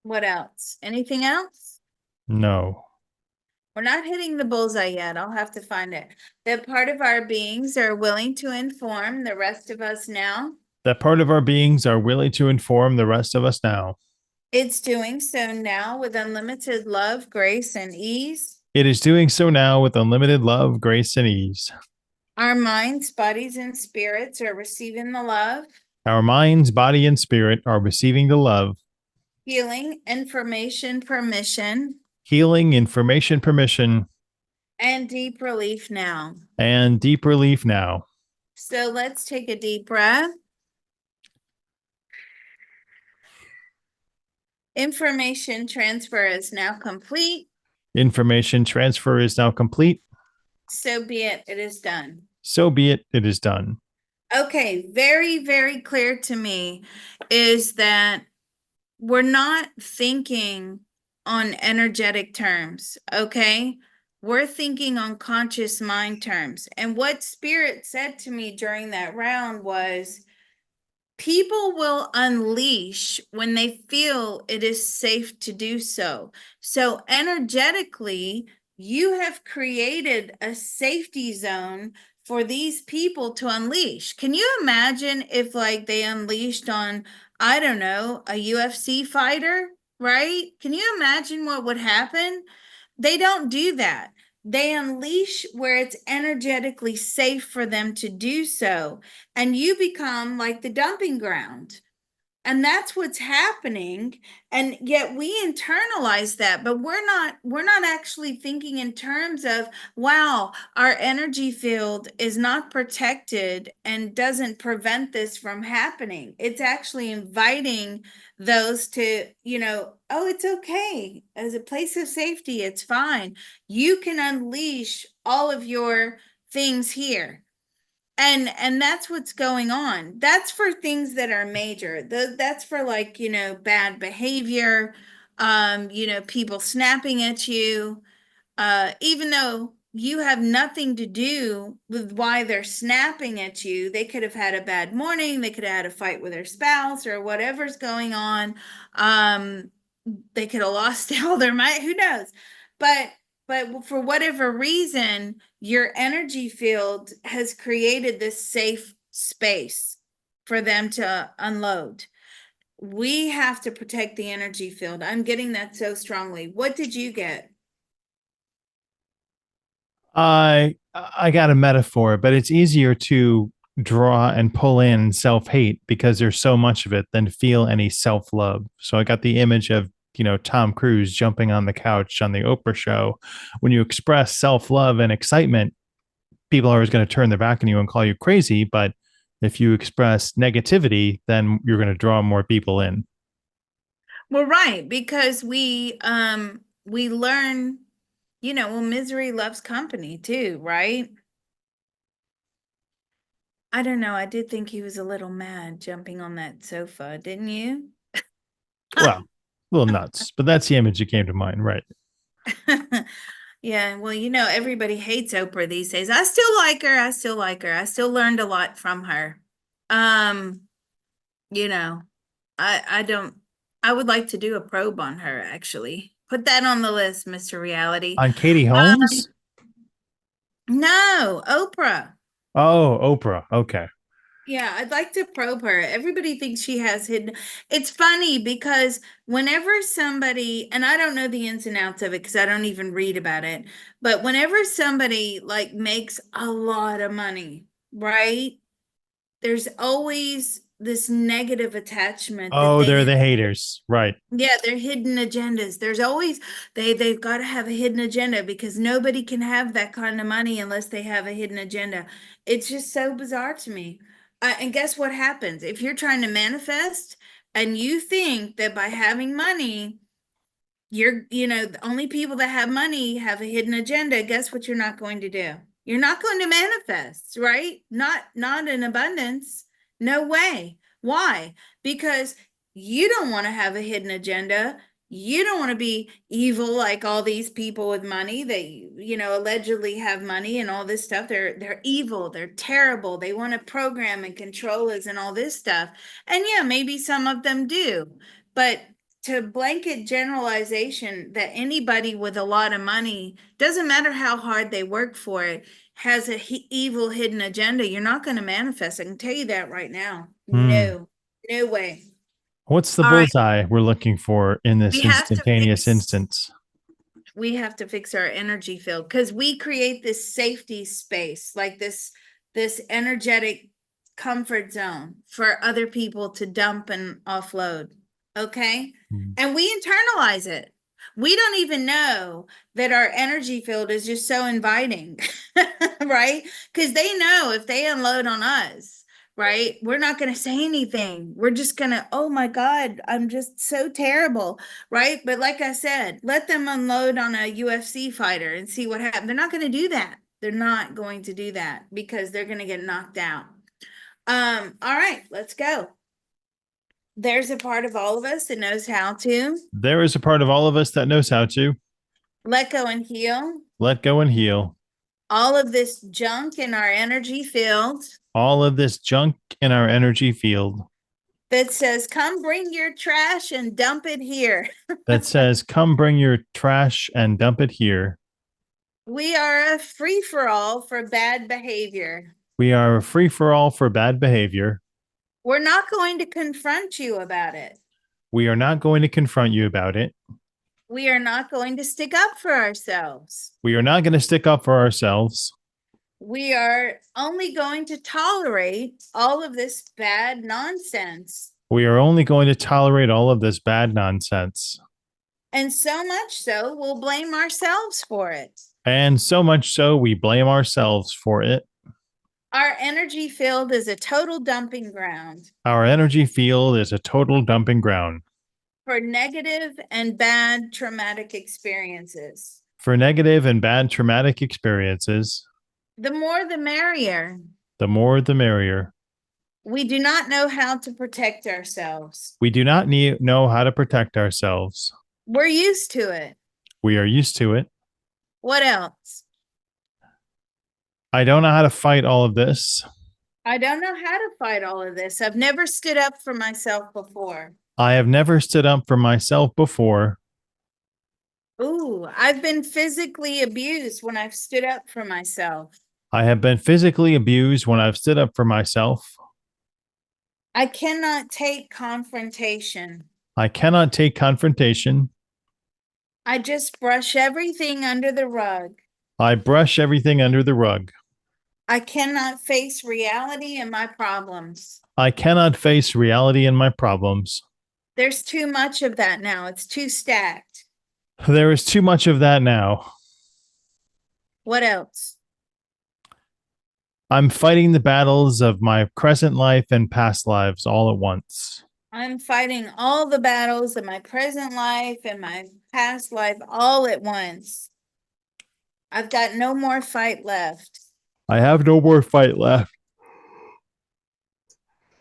What else? Anything else?
No.
We're not hitting the bullseye yet. I'll have to find it. That part of our beings are willing to inform the rest of us now.
That part of our beings are willing to inform the rest of us now.
It's doing so now with unlimited love, grace, and ease.
It is doing so now with unlimited love, grace, and ease.
Our minds, bodies, and spirits are receiving the love,
Our minds, body, and spirit are receiving the love,
healing, information, permission,
healing, information, permission,
and deep relief now.
and deep relief now.
So let's take a deep breath. Information transfer is now complete.
Information transfer is now complete.
So be it. It is done.
So be it. It is done.
Okay, very, very clear to me is that we're not thinking on energetic terms, okay? We're thinking on conscious mind terms. And what Spirit said to me during that round was, people will unleash when they feel it is safe to do so. So energetically, you have created a safety zone for these people to unleash. Can you imagine if like they unleashed on, I don't know, a UFC fighter, right? Can you imagine what would happen? They don't do that. They unleash where it's energetically safe for them to do so, and you become like the dumping ground. And that's what's happening, and yet we internalize that, but we're not actually thinking in terms of, wow, our energy field is not protected and doesn't prevent this from happening. It's actually inviting those to, oh, it's okay, as a place of safety, it's fine, you can unleash all of your things here. And that's what's going on. That's for things that are major. That's for like, bad behavior, people snapping at you. Even though you have nothing to do with why they're snapping at you. They could have had a bad morning, they could have had a fight with their spouse or whatever's going on. Um, they could have lost all their money, who knows? But for whatever reason, your energy field has created this safe space for them to unload. We have to protect the energy field. I'm getting that so strongly. What did you get?
I got a metaphor, but it's easier to draw and pull in self-hate because there's so much of it than feel any self-love. So I got the image of, Tom Cruise jumping on the couch on the Oprah show. When you express self-love and excitement, people are always going to turn their back on you and call you crazy, but if you express negativity, then you're going to draw more people in.
Well, right, because we learn, well, misery loves company too, right? I don't know. I did think he was a little mad jumping on that sofa, didn't you?
Well, a little nuts, but that's the image that came to mind, right?
Yeah, well, everybody hates Oprah these days. I still like her. I still like her. I still learned a lot from her. Um, you know, I don't I would like to do a probe on her actually. Put that on the list, Mr. Reality.
On Katie
Um,
Holmes?
no, Oprah.
Oh, Oprah. Okay.
Yeah, I'd like to probe her. Everybody thinks she has hidden. It's funny because whenever somebody, and I don't know the ins and outs of it because I don't even read about it, but whenever somebody like makes a lot of money, right? There's always this negative attachment that
Oh,
they
they're
have.
the haters. Right.
Yeah, they're hidden agendas. There's always they've got to have a hidden agenda because nobody can have that kind of money unless they have a hidden agenda. It's just so bizarre to me. And guess what happens? If you're trying to manifest and you think that by having money the only people that have money have a hidden agenda. Guess what you're not going to do? You're not going to manifest, right? Not in abundance. No way. Why? Because you don't want to have a hidden agenda. You don't want to be evil like all these people with money that allegedly have money and all this stuff. They're evil, they're terrible. They want to program and control us and all this stuff. And yeah, maybe some of them do. But to blanket generalization that anybody with a lot of money, doesn't matter how hard they work for it, has a evil hidden agenda, you're not going to manifest. I can tell you that right now.
Hmm.
No, no way.
What's the
All right,
bullseye we're looking for in
we
this
have to
instantaneous
fix
instance?
we have to fix our energy field because we create this safety space, like this energetic comfort zone for other people to dump and offload. Okay.
Hmm.
And we internalize it. We don't even know that our energy field is just so inviting, right? Because they know if they unload on us, right, we're not going to say anything. We're just going to, oh my God, I'm just so terrible, right? But like I said, let them unload on a UFC fighter and see what happens. They're not going to do that. They're not going to do that because they're going to get knocked out. All right, let's go. There's a part of all of us that knows how to
There is a part of all of us that knows how to
let go and heal
let go and heal
all of this junk in our energy field
all of this junk in our energy field
that says, come bring your trash and dump it here.
that says, come bring your trash and dump it here.
We are a free for all for bad behavior.
We are a free for all for bad behavior.
We're not going to confront you about it.
We are not going to confront you about it.
We are not going to stick up for ourselves.
We are not going to stick up for ourselves.
We are only going to tolerate all of this bad nonsense.
We are only going to tolerate all of this bad nonsense.
And so much so, we'll blame ourselves for it.
And so much so, we blame ourselves for it.
Our energy field is a total dumping ground
Our energy field is a total dumping ground
for negative and bad traumatic experiences.
for negative and bad traumatic experiences.
The more the merrier.
The more the merrier.
We do not know how to protect ourselves.
We do not know how to protect ourselves.
We're used to it.
We are used to it.
What else?
I don't know how to fight all of this.
I don't know how to fight all of this. I've never stood up for myself before.
I have never stood up for myself before.
Ooh, I've been physically abused when I've stood up for myself.
I have been physically abused when I've stood up for myself.
I cannot take confrontation.
I cannot take confrontation.
I just brush everything under the rug.
I brush everything under the rug.
I cannot face reality and my problems.
I cannot face reality and my problems.
There's too much of that now. It's too stacked.
There is too much of that now.
What else?
I'm fighting the battles of my present life and past lives all at once.
I'm fighting all the battles of my present life and my past life all at once. I've got no more fight left.
I have no more fight left.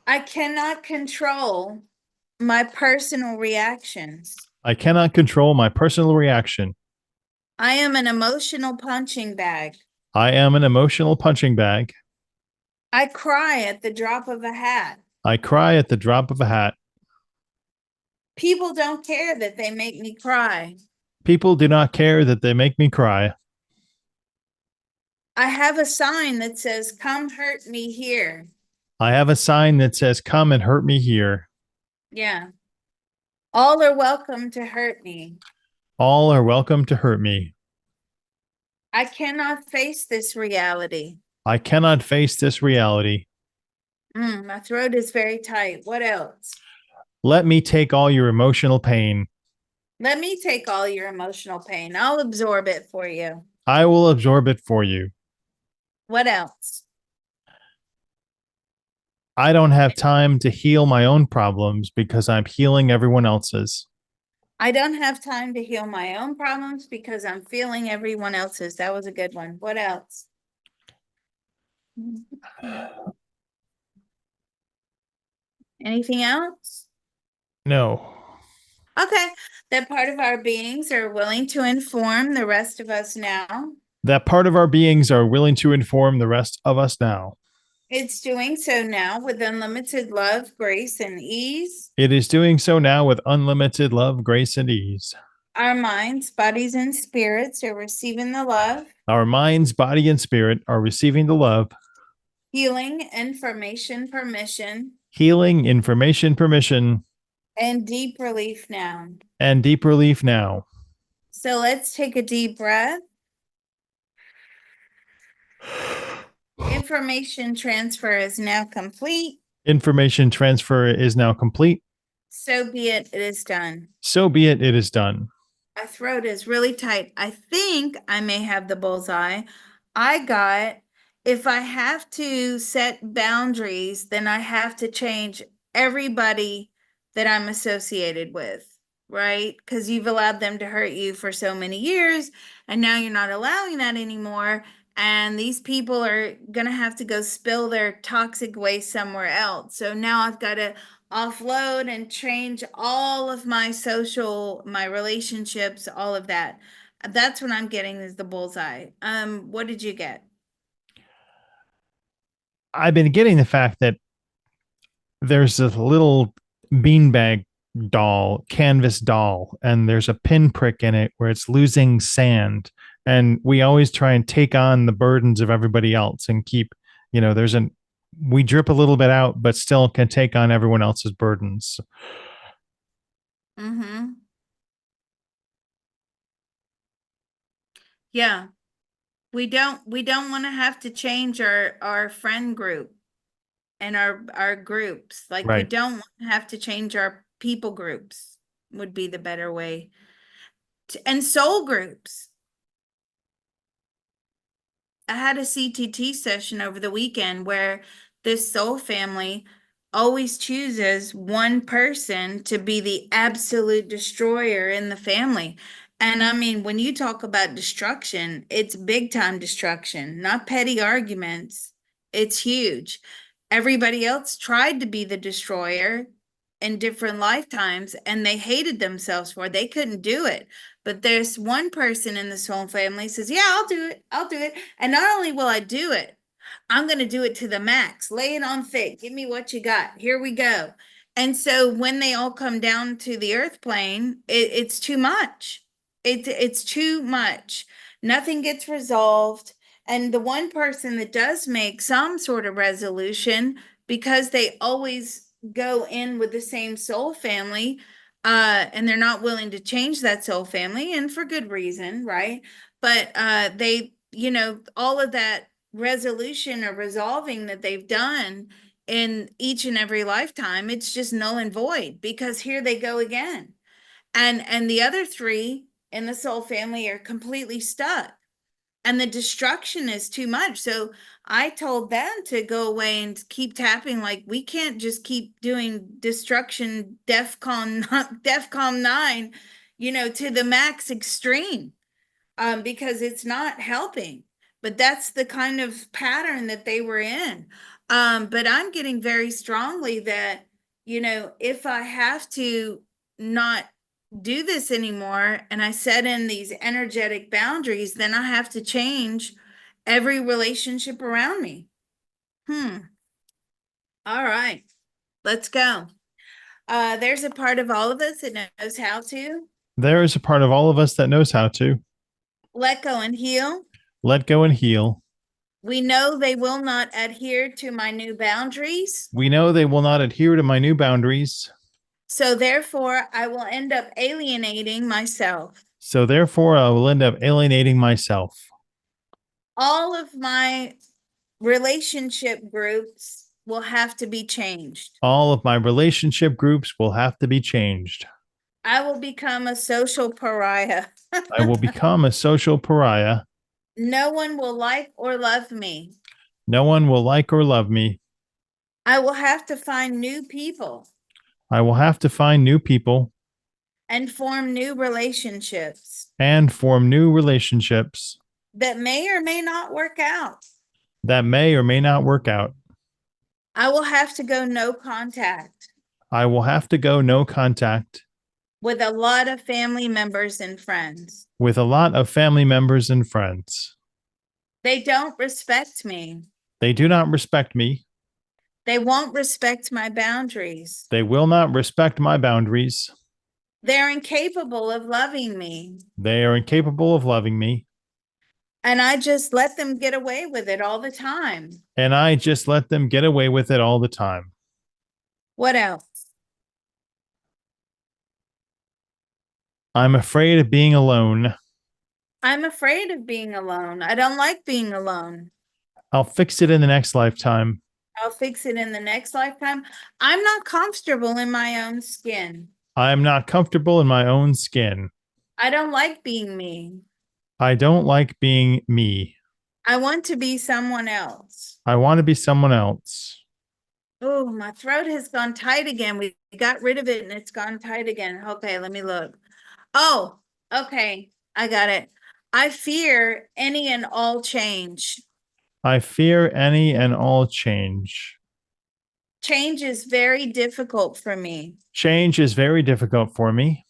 I cannot control my personal reactions.
I cannot control my personal reaction.
I am an emotional punching bag.
I am an emotional punching bag.
I cry at the drop of a hat.
I cry at the drop of a hat.
People don't care that they make me cry.
People do not care that they make me cry.
I have a sign that says, "Come hurt me here."
I have a sign that says, "Come and hurt me here."
Yeah. All are welcome to hurt me.
All are welcome to hurt me.
I cannot face this reality.
I cannot face this reality.
My throat is very tight. What else?
Let me take all your emotional pain.
Let me take all your emotional pain. I'll absorb it for you.
I will absorb it for you.
What else?
I don't have time to heal my own problems because I'm healing everyone else's.
I don't have time to heal my own problems because I'm feeling everyone else's. That was a good one. What else? Anything else?
No.
Okay. That part of our beings are willing to inform the rest of us now.
That part of our beings are willing to inform the rest of us now.
It's doing so now with unlimited love, grace, and ease.
It is doing so now with unlimited love, grace, and ease.
Our minds, bodies, and spirits are receiving the love,
Our minds, body, and spirit are receiving the love,
healing, information, permission,
healing, information, permission,
and deep relief now.
and deep relief now.
So let's take a deep breath. Information transfer is now complete.
Information transfer is now complete.
So be it, it is done.
So be it, it is done.
My throat is really tight. I think I may have the bullseye. I got, if I have to set boundaries, then I have to change everybody that I'm associated with, right? Because you've allowed them to hurt you for so many years, and now you're not allowing that anymore. And these people are going to have to go spill their toxic waste somewhere else. So now I've got to offload and change all of my social, my relationships, all of that. That's what I'm getting is the bullseye. What did you get?
I've been getting the fact that there's this little beanbag doll, canvas doll, and there's a pinprick in it where it's losing sand. And we always try and take on the burdens of everybody else and keep, we drip a little bit out, but still can take on everyone else's burdens.
Mm-hmm. Yeah. We don't want to have to change our friend group and our groups. Like we
Right.
don't want to have to change our people groups would be the better way. And soul groups. I had a CTT session over the weekend where this soul family always chooses one person to be the absolute destroyer in the family. And I mean, when you talk about destruction, it's big time destruction, not petty arguments. It's huge. Everybody else tried to be the destroyer, in different lifetimes and they hated themselves for it. They couldn't do it. But there's one person in this whole family says, yeah, I'll do it. I'll do it. And not only will I do it, I'm going to do it to the max. Lay it on thick. Give me what you got. Here we go. And so when they all come down to the earth plane, it's too much. It's too much. Nothing gets resolved. And the one person that does make some sort of resolution, because they always go in with the same soul family, and they're not willing to change that soul family, and for good reason, right? But they, all of that resolution or resolving that they've done in each and every lifetime, it's just null and void because here they go again. And the other three in the soul family are completely stuck. And the destruction is too much. So I told them to go away and keep tapping. Like, we can't just keep doing destruction, DEFCON 9, to the max extreme, because it's not helping. But that's the kind of pattern that they were in. But I'm getting very strongly that, if I have to not do this anymore and I set in these energetic boundaries, then I have to change every relationship around me. All right, let's go. There's a part of all of us that knows how to
There is a part of all of us that knows how to
let go and heal.
let go and heal.
We know they will not adhere to my new boundaries.
We know they will not adhere to my new boundaries.
So therefore, I will end up alienating myself.
So therefore, I will end up alienating myself.
All of my relationship groups will have to be changed.
All of my relationship groups will have to be changed.
I will become a social pariah.
I will become a social pariah.
No one will like or love me.
No one will like or love me.
I will have to find new people
I will have to find new people
and form new relationships
and form new relationships
that may or may not work out.
that may or may not work out.
I will have to go no contact
I will have to go no contact
with a lot of family members and friends.
with a lot of family members and friends.
They don't respect me.
They do not respect me.
They won't respect my boundaries.
They will not respect my boundaries.
They're incapable of loving me.
They are incapable of loving me.
And I just let them get away with it all the time.
And I just let them get away with it all the time.
What else?
I'm afraid of being alone.
I'm afraid of being alone. I don't like being alone.
I'll fix it in the next lifetime.
I'll fix it in the next lifetime. I'm not comfortable in my own skin.
I am not comfortable in my own skin.
I don't like being me.
I don't like being me.
I want to be someone else.
I want to be someone else.
Oh, my throat has gone tight again. We got rid of it and it's gone tight again. Okay, let me look. Oh, okay. I got it. I fear any and all change.
I fear any and all change.
Change is very difficult for me.
Change is very difficult for me.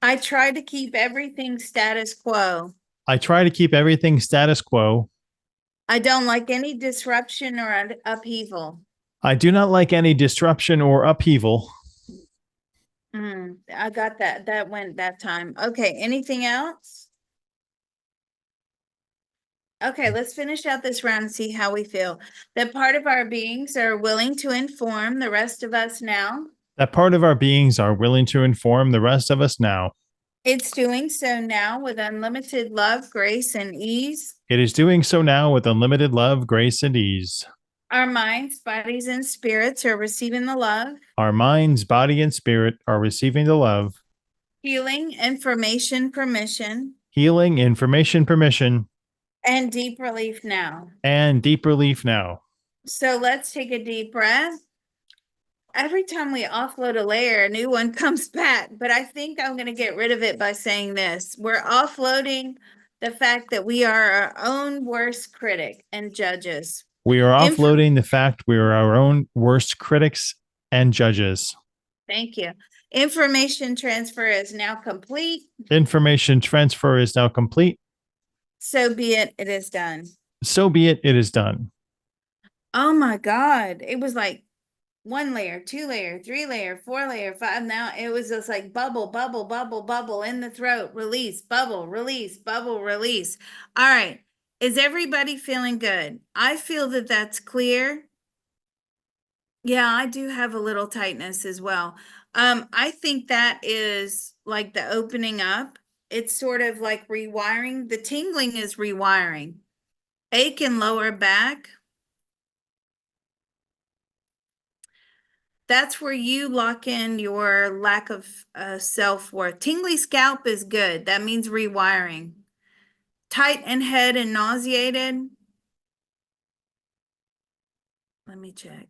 I try to keep everything status quo.
I try to keep everything status quo.
I don't like any disruption or upheaval.
I do not like any disruption or upheaval.
I got that. That went that time. Okay, anything else? Okay, let's finish out this round and see how we feel. That part of our beings are willing to inform the rest of us now.
That part of our beings are willing to inform the rest of us now.
It's doing so now with unlimited love, grace, and ease.
It is doing so now with unlimited love, grace, and ease.
Our minds, bodies, and spirits are receiving the love.
Our minds, body, and spirit are receiving the love.
Healing, information, permission.
Healing, information, permission.
And deep relief now.
And deep relief now.
So let's take a deep breath. Every time we offload a layer, a new one comes back. But I think I'm going to get rid of it by saying this. We're offloading the fact that we are our own worst critic and judges.
We are offloading the fact we are our own worst critics and judges.
Thank you. Information transfer is now complete.
Information transfer is now complete.
So be it. It is done.
So be it. It is done.
Oh my God. It was like 1 layer, 2 layer, 3 layer, 4 layer, five. Now it was just like bubble, bubble, bubble, bubble in the throat, release, bubble, release, bubble, release. All right. Is everybody feeling good? I feel that that's clear. Yeah, I do have a little tightness as well. I think that is like the opening up. It's sort of like rewiring. The tingling is rewiring. Ache in lower back. That's where you lock in your lack of self-worth. Tingly scalp is good. That means rewiring. Tight in head and nauseated. Let me check.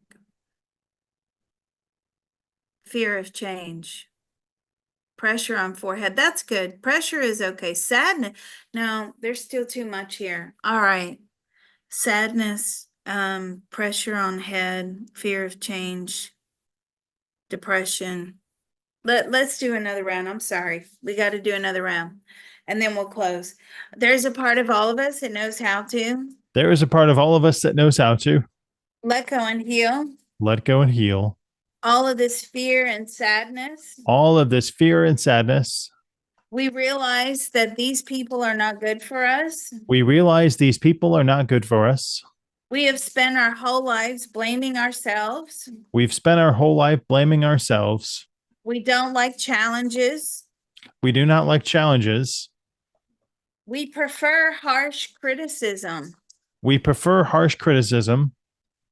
Fear of change. Pressure on forehead. That's good. Pressure is okay. Sadness. No, there's still too much here. All right. Sadness, pressure on head, fear of change, depression. Let's do another round. I'm sorry. We got to do another round. And then we'll close. There's a part of all of us that knows how to
There is a part of all of us that knows how to
let go and heal
let go and heal
all of this fear and sadness.
all of this fear and sadness.
We realize that these people are not good for us.
We realize these people are not good for us.
We have spent our whole lives blaming ourselves.
We've spent our whole life blaming ourselves.
We don't like challenges.
We do not like challenges.
We prefer harsh criticism.
We prefer harsh criticism.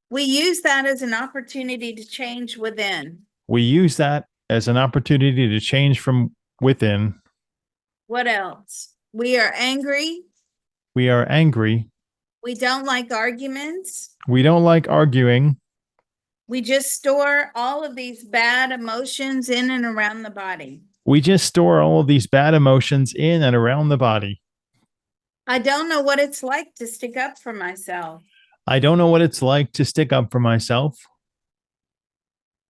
We use that as an opportunity to change within.
We use that as an opportunity to change from within.
What else? We are angry.
We are angry.
We don't like arguments.
We don't like arguing.
We just store all of these bad emotions in and around the body.
We just store all of these bad emotions in and around the body.
I don't know what it's like to stick up for myself.
I don't know what it's like to stick up for myself.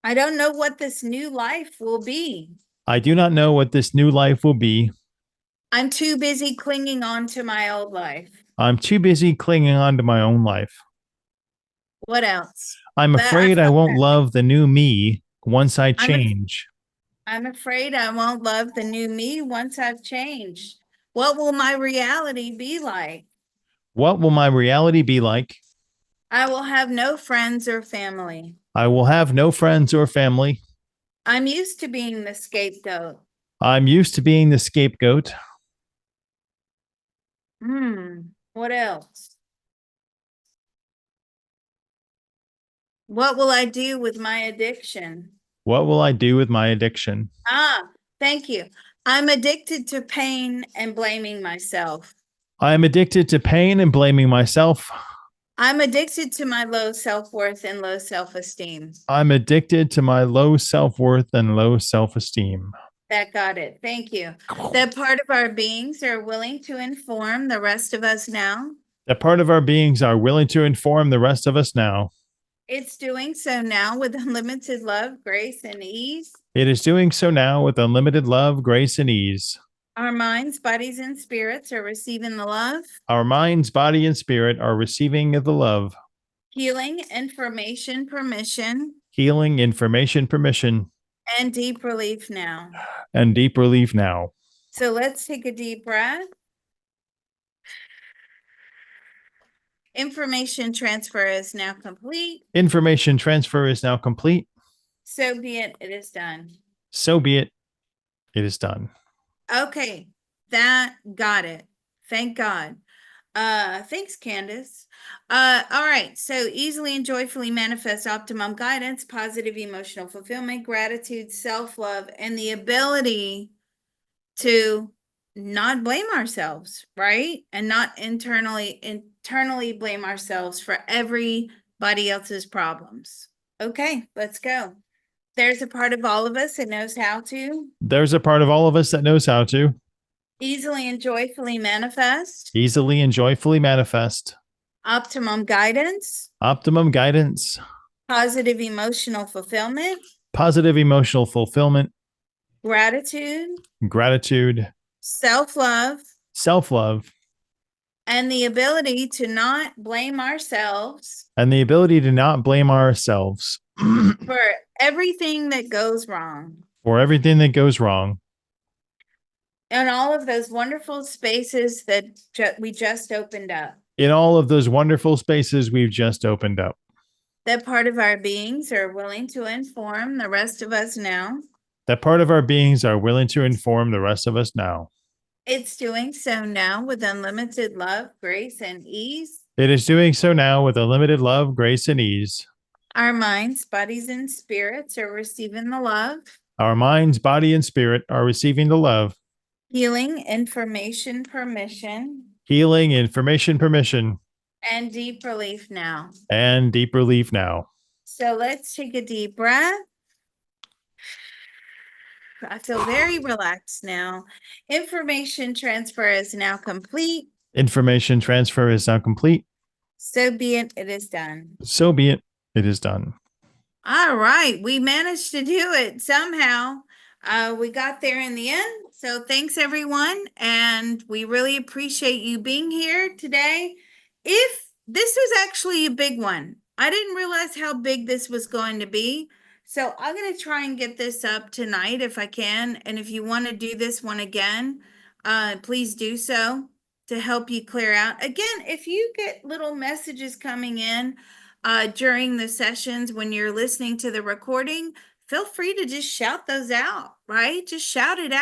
I don't know what this new life will be.
I do not know what this new life will be.
I'm too busy clinging on to my old life.
I'm too busy clinging on to my own life.
What else?
I'm afraid I won't love the new me once I change.
I'm afraid I won't love the new me once I've changed. What will my reality be like?
What will my reality be like?
I will have no friends or family.
I will have no friends or family.
I'm used to being the scapegoat.
I'm used to being the scapegoat.
What else? What will I do with my addiction?
What will I do with my addiction?
Thank you. I'm addicted to pain and blaming myself.
I'm addicted to pain and blaming myself.
I'm addicted to my low self-worth and low self-esteem.
I'm addicted to my low self-worth and low self-esteem.
That got it. Thank you. That part of our beings are willing to inform the rest of us now.
That part of our beings are willing to inform the rest of us now.
It's doing so now with unlimited love, grace, and ease.
It is doing so now with unlimited love, grace, and ease.
Our minds, bodies, and spirits are receiving the love.
Our minds, body, and spirit are receiving the love.
Healing, information, permission.
Healing, information, permission.
And deep relief now.
And deep relief now.
So let's take a deep breath. Information transfer is now complete.
Information transfer is now complete.
So be it. It is done.
So be it. It is done.
Okay, that got it. Thank God. Thanks, Candace. All right, so easily and joyfully manifest optimum guidance, positive emotional fulfillment, gratitude, self-love, and the ability to not blame ourselves, right? And not internally blame ourselves for everybody else's problems. Okay, let's go. There's a part of all of us that knows how to.
There's a part of all of us that knows how to.
Easily and joyfully manifest.
Easily and joyfully manifest.
Optimum guidance.
Optimum guidance.
Positive emotional fulfillment.
positive emotional fulfillment,
gratitude,
gratitude,
self-love,
self love,
and the ability to not blame ourselves
and the ability to not blame ourselves
for everything that goes wrong.
for everything that goes wrong
And all of those wonderful spaces that we just opened up.
in all of those wonderful spaces we've just opened up.
That part of our beings are willing to inform the rest of us now.
That part of our beings are willing to inform the rest of us now.
It's doing so now with unlimited love, grace, and ease.
It is doing so now with unlimited love, grace, and ease.
Our minds, bodies, and spirits are receiving the love,
Our minds, body, and spirit are receiving the love,
healing, information, permission,
healing, information, permission,
and deep relief now.
and deep relief now.
So let's take a deep breath. I feel very relaxed now. Information transfer is now complete.
Information transfer is now complete.
So be it, it is done.
So be it. It is done.
All right, we managed to do it somehow. We got there in the end. So thanks everyone, and we really appreciate you being here today. If this was actually a big one, I didn't realize how big this was going to be. So I'm going to try and get this up tonight if I can. And if you want to do this one again, please do so to help you clear out. Again, if you get little messages coming in during the sessions when you're listening to the recording, feel free to just shout those out, right? Just shout it out.